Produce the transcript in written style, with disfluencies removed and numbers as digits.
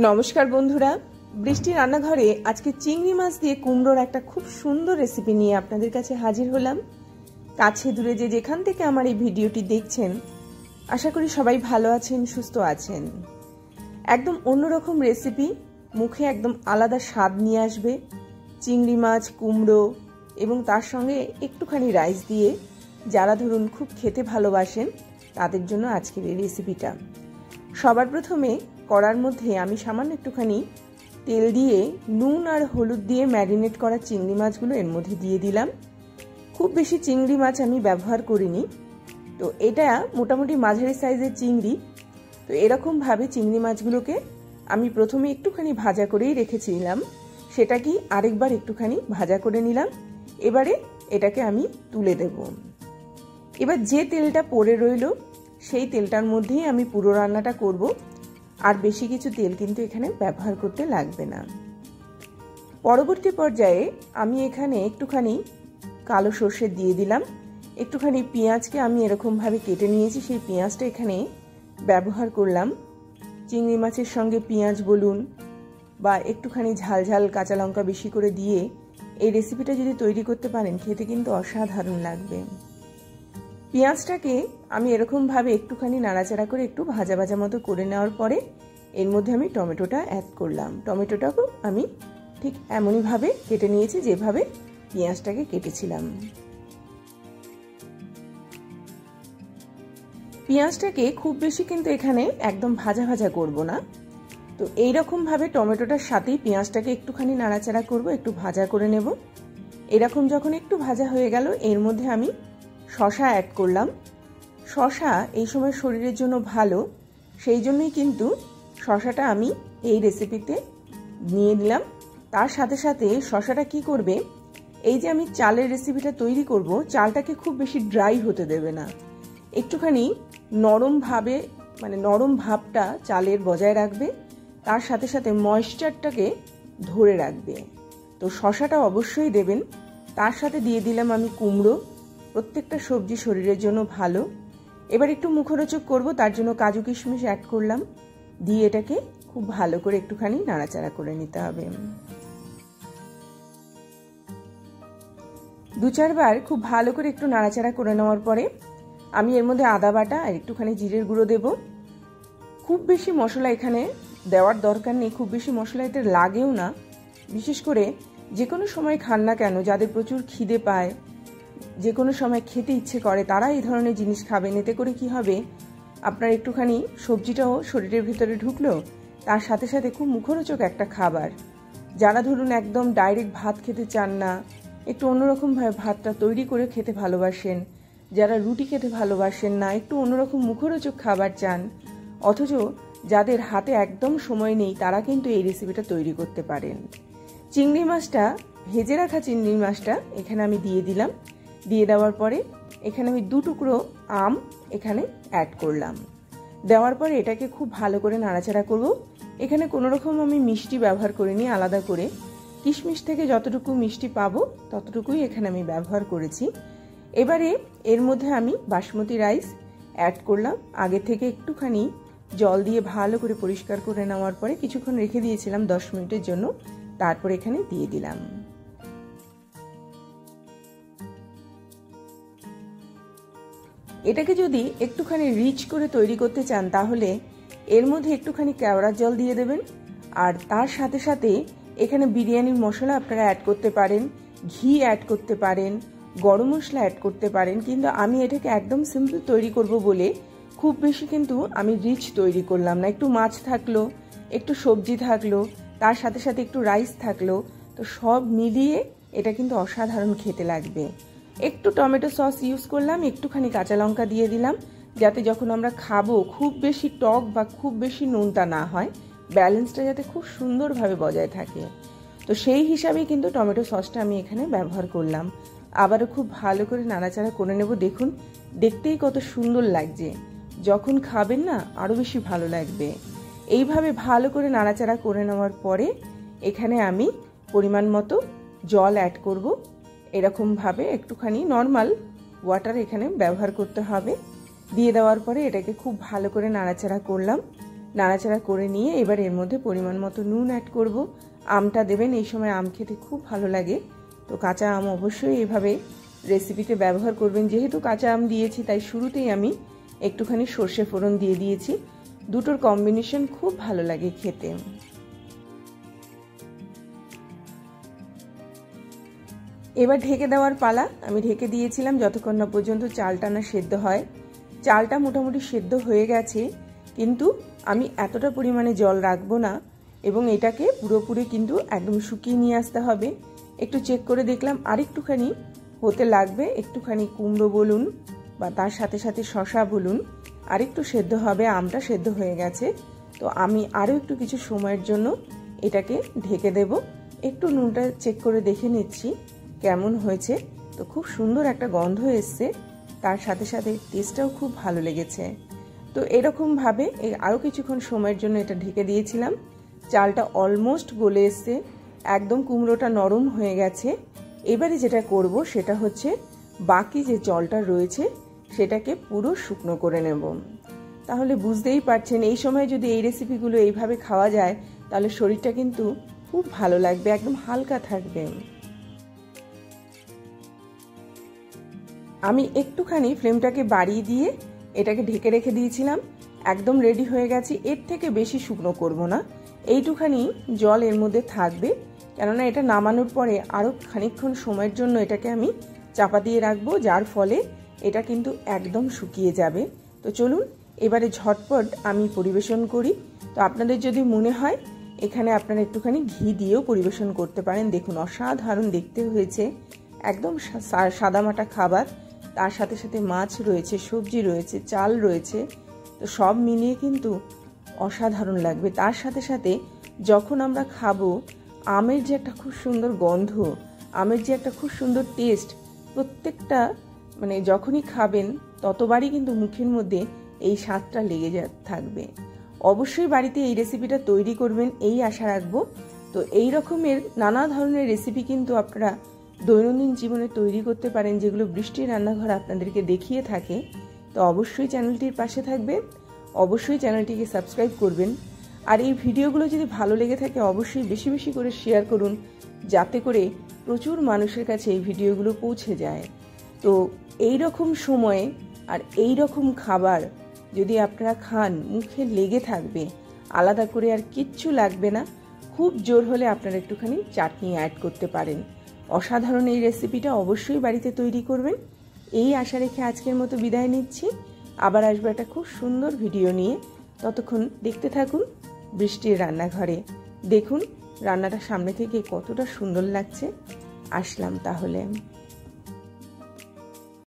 নমস্কার বন্ধুরা, বৃষ্টি রান্নাঘরে আজকে চিংড়ি মাছ দিয়ে কুমড়োর একটা খুব সুন্দর রেসিপি নিয়ে আপনাদের কাছে হাজির হলাম। কাছে দূরে যে যেখান থেকে আমার এই ভিডিওটি দেখছেন, আশা করি সবাই ভালো আছেন, সুস্থ আছেন। একদম অন্যরকম রেসিপি, মুখে একদম আলাদা স্বাদ নিয়ে আসবে। চিংড়ি মাছ, কুমড়ো এবং তার সঙ্গে একটুখানি রাইস দিয়ে যারা ধরুন খুব খেতে ভালোবাসেন তাদের জন্য আজকের এই রেসিপিটা। সবার প্রথমে কড়ার মধ্যে আমি সামান্য একটুখানি তেল দিয়ে নুন আর হলুদ দিয়ে ম্যারিনেট করা চিংড়ি মাছগুলো এর মধ্যে দিয়ে দিলাম। খুব বেশি চিংড়ি মাছ আমি ব্যবহার করিনি, তো এটা মোটামুটি মাঝারি সাইজের চিংড়ি। তো এরকমভাবে চিংড়ি মাছগুলোকে আমি প্রথমে একটুখানি ভাজা করেই রেখেছিলাম, সেটা কি আরেকবার একটুখানি ভাজা করে নিলাম। এবারে এটাকে আমি তুলে দেব। এবার যে তেলটা পড়ে রইল সেই তেলটার মধ্যেই আমি পুরো রান্নাটা করব, আর বেশি কিছু তেল কিন্তু এখানে ব্যবহার করতে লাগবে না। পরবর্তী পর্যায়ে আমি এখানে একটুখানি কালো সর্ষে দিয়ে দিলাম। একটুখানি পেঁয়াজকে আমি এরকমভাবে কেটে নিয়েছি, সেই পেঁয়াজটা এখানে ব্যবহার করলাম। চিংড়ি মাছের সঙ্গে পেঁয়াজ বলুন বা একটুখানি ঝাল ঝাল কাঁচা লঙ্কা বেশি করে দিয়ে এই রেসিপিটা যদি তৈরি করতে পারেন, খেতে কিন্তু অসাধারণ লাগবে। পেঁয়াজটাকে আমি এরকমভাবে একটুখানি নাড়াচাড়া করে একটু ভাজা ভাজা মতো করে নেওয়ার পরে এর মধ্যে আমি টমেটোটা অ্যাড করলাম। টমেটোটাকেও আমি ঠিক এমনইভাবে কেটে নিয়েছি যেভাবে পেঁয়াজটাকে কেটেছিলাম। পেঁয়াজটাকে খুব বেশি কিন্তু এখানে একদম ভাজা ভাজা করব না। তো এইরকমভাবে টমেটোটার সাথেই পেঁয়াজটাকে একটুখানি নাড়াচাড়া করব, একটু ভাজা করে নেব। এরকম যখন একটু ভাজা হয়ে গেল, এর মধ্যে আমি শসা অ্যাড করলাম। শসা এই সময় শরীরের জন্য ভালো, সেই জন্যই কিন্তু শসাটা আমি এই রেসিপিতে নিয়ে নিলাম। তার সাথে সাথে শসাটা কি করবে, এই যে আমি চালের রেসিপিটা তৈরি করব, চালটাকে খুব বেশি ড্রাই হতে দেবে না, একটুখানি নরমভাবে নরম ভাবটা চালের বজায় রাখবে, তার সাথে সাথে ময়েশ্চারটাকে ধরে রাখবে। তো শসাটা অবশ্যই দেবেন। তার সাথে দিয়ে দিলাম আমি কুমড়ো। প্রত্যেকটা সবজি শরীরের জন্য ভালো। এবার একটু মুখরোচক করব, তার জন্য কাজু কিশমিশ অ্যাড করলাম। দিয়ে এটাকে খুব ভালো করে একটুখানি নাড়াচাড়া করে নিতে হবে। দু চারবার খুব ভালো করে একটু নাড়াচাড়া করে নেওয়ার পরে আমি এর মধ্যে আদা বাটা আর একটুখানি জিরের গুঁড়ো দেব। খুব বেশি মশলা এখানে দেওয়ার দরকার নেই, খুব বেশি মশলা এতে লাগেও না। বিশেষ করে যে কোনো সময় খান না কেন, যাদের প্রচুর খিদে পায়, যে কোনো সময় খেতে ইচ্ছে করে, তারা এই ধরনের জিনিস খাবেন। এতে করে কি হবে, আপনার একটুখানি সবজিটাও শরীরের ভিতরে ঢুকলো, তার সাথে সাথে খুব মুখরোচক একটা খাবার। যারা ধরুন একদম ডাইরেক্ট ভাত খেতে চান না, একটু অন্যরকমভাবে ভাতটা তৈরি করে খেতে ভালোবাসেন, যারা রুটি খেতে ভালোবাসেন না, একটু অন্যরকম মুখরোচক খাবার চান, অথচ যাদের হাতে একদম সময় নেই, তারা কিন্তু এই রেসিপিটা তৈরি করতে পারেন। চিংড়ি মাছটা, ভেজে রাখা চিংড়ি মাছটা এখানে আমি দিয়ে দিলাম। দিয়ে দেওয়ার পরে এখানে আমি 2 টুকরো আম এখানে অ্যাড করলাম। দেওয়ার পরে এটাকে খুব ভালো করে নাড়াচাড়া করব। এখানে কোনো রকম আমি মিষ্টি ব্যবহার করিনি আলাদা করে, কিশমিশ থেকে যতটুকু মিষ্টি পাবো ততটুকুই এখানে আমি ব্যবহার করেছি। এবারে এর মধ্যে আমি বাসমতি রাইস অ্যাড করলাম। আগে থেকে একটুখানি জল দিয়ে ভালো করে পরিষ্কার করে নেওয়ার পরে কিছুক্ষণ রেখে দিয়েছিলাম 10 মিনিটের জন্য, তারপর এখানে দিয়ে দিলাম। এটাকে যদি একটুখানি রিচ করে তৈরি করতে চান, তাহলে এর মধ্যে একটুখানি কেওড়ার জল দিয়ে দেবেন। আর তার সাথে সাথে এখানে বিরিয়ানির মশলা আপনারা অ্যাড করতে পারেন, ঘি অ্যাড করতে পারেন, গরম মশলা অ্যাড করতে পারেন। কিন্তু আমি এটাকে একদম সিম্পল তৈরি করব বলে খুব বেশি কিন্তু আমি রিচ তৈরি করলাম না। একটু মাছ থাকলো, একটু সবজি থাকলো, তার সাথে সাথে একটু রাইস থাকলো, তো সব মিলিয়ে এটা কিন্তু অসাধারণ খেতে লাগবে। একটু টমেটো সস ইউজ করলাম, একটুখানি কাঁচা লঙ্কা দিয়ে দিলাম, যাতে যখন আমরা খাবো খুব বেশি টক বা খুব বেশি নোনতা না হয়, ব্যালেন্সটা যাতে খুব সুন্দরভাবে বজায় থাকে। তো সেই হিসাবেই কিন্তু টমেটো সসটা আমি এখানে ব্যবহার করলাম। আবারও খুব ভালো করে নাড়াচাড়া করে নেব। দেখুন দেখতেই কত সুন্দর লাগছে, যখন খাবেন না আরও বেশি ভালো লাগবে। এইভাবে ভালো করে নাড়াচাড়া করে নেওয়ার পরে এখানে আমি পরিমাণ মতো জল অ্যাড করব। এরকমভাবে একটুখানি নর্মাল ওয়াটার এখানে ব্যবহার করতে হবে। দিয়ে দেওয়ার পরে এটাকে খুব ভালো করে নাড়াচাড়া করলাম। নাড়াচাড়া করে নিয়ে এবার এর মধ্যে পরিমাণ মতো নুন অ্যাড করব। আমটা দেবেন, এই সময় আম খেতে খুব ভালো লাগে। তো কাঁচা আম অবশ্যই এভাবে রেসিপিতে ব্যবহার করবেন। যেহেতু কাঁচা আম দিয়েছি তাই শুরুতেই আমি একটুখানি সর্ষে ফোড়ন দিয়ে দিয়েছি। দুটোর কম্বিনেশন খুব ভালো লাগে খেতে। এবার ঢেকে দেওয়ার পালা। আমি ঢেকে দিয়েছিলাম যতক্ষণ না পর্যন্ত চালটা না সেদ্ধ হয়। চালটা মোটামুটি সেদ্ধ হয়ে গেছে, কিন্তু আমি এতটা পরিমাণে জল রাখবো না এবং এটাকে পুরোপুরি কিন্তু একদম শুকিয়ে নিয়ে আসতে হবে। একটু চেক করে দেখলাম আরেকটুখানি হতে লাগবে, একটুখানি কুমড়ো বলুন বা তার সাথে সাথে শসা বলুন আরেকটু সেদ্ধ হবে। আমটা সেদ্ধ হয়ে গেছে, তো আমি আরও একটু কিছু সময়ের জন্য এটাকে ঢেকে দেব। একটু নুনটা চেক করে দেখে নিচ্ছি কেমন হয়েছে। তো খুব সুন্দর একটা গন্ধ এসছে, তার সাথে সাথে টেস্টটাও খুব ভালো লেগেছে। তো এরকমভাবে আরও কিছুক্ষণ সময়ের জন্য এটা ঢেকে দিয়েছিলাম। চালটা অলমোস্ট গলে এসছে, একদম কুমড়োটা নরম হয়ে গেছে। এবারে যেটা করব সেটা হচ্ছে বাকি যে জলটা রয়েছে সেটাকে পুরো শুকনো করে নেব। তাহলে বুঝতেই পারছেন এই সময় যদি এই রেসিপিগুলো এইভাবে খাওয়া যায় তাহলে শরীরটা কিন্তু খুব ভালো লাগবে, একদম হালকা থাকবে। আমি একটুখানি ফ্লেমটাকে বাড়িয়ে দিয়ে এটাকে ঢেকে রেখে দিয়েছিলাম। একদম রেডি হয়ে গেছে। এর থেকে বেশি শুকনো করব না, এইটুখানি জল এর মধ্যে থাকবে, কেননা এটা নামানোর পরে আরও খানিকক্ষণ সময়ের জন্য এটাকে আমি চাপা দিয়ে রাখবো, যার ফলে এটা কিন্তু একদম শুকিয়ে যাবে। তো চলুন এবারে ঝটপট আমি পরিবেশন করি। তো আপনাদের যদি মনে হয় এখানে আপনারা একটুখানি ঘি দিয়েও পরিবেশন করতে পারেন। দেখুন অসাধারণ দেখতে হয়েছে, একদম সাদামাটা খাবার। তার সাথে সাথে মাছ রয়েছে, সবজি রয়েছে, চাল রয়েছে, তো সব মিলিয়ে কিন্তু অসাধারণ লাগবে। তার সাথে সাথে যখন আমরা খাবো আমের যে একটা খুব সুন্দর গন্ধ, আমের যে একটা খুব সুন্দর টেস্ট, প্রত্যেকটা মানে যখনই খাবেন ততবারই কিন্তু মুখের মধ্যে এই স্বাদটা লেগে থাকবে। অবশ্যই বাড়িতে এই রেসিপিটা তৈরি করবেন এই আশা রাখবো। তো এই রকমের নানা ধরনের রেসিপি কিন্তু আপনারা দৈনন্দিন জীবনে তৈরি করতে পারেন, যেগুলো বৃষ্টির রান্নাঘর আপনাদেরকে দেখিয়ে থাকে। তো অবশ্যই চ্যানেলটির পাশে থাকবেন, অবশ্যই চ্যানেলটিকে সাবস্ক্রাইব করবেন। আর এই ভিডিওগুলো যদি ভালো লেগে থাকে অবশ্যই বেশি বেশি করে শেয়ার করুন, যাতে করে প্রচুর মানুষের কাছে এই ভিডিওগুলো পৌঁছে যায়। তো এই রকম সময়ে আর এই রকম খাবার যদি আপনারা খান মুখে লেগে থাকবে, আলাদা করে আর কিচ্ছু লাগবে না। খুব জোর হলে আপনারা একটুখানি চাটনি অ্যাড করতে পারেন। অসাধারণ এই রেসিপিটা অবশ্যই বাড়িতে তৈরি করবেন এই আশা রেখে আজকের মতো বিদায় নিচ্ছি। আবার আসবো একটা খুব সুন্দর ভিডিও নিয়ে। ততক্ষণ দেখতে থাকুন বৃষ্টির রান্নাঘরে। দেখুন রান্নাটা সামনে থেকে কতটা সুন্দর লাগছে। আসলাম তাহলে।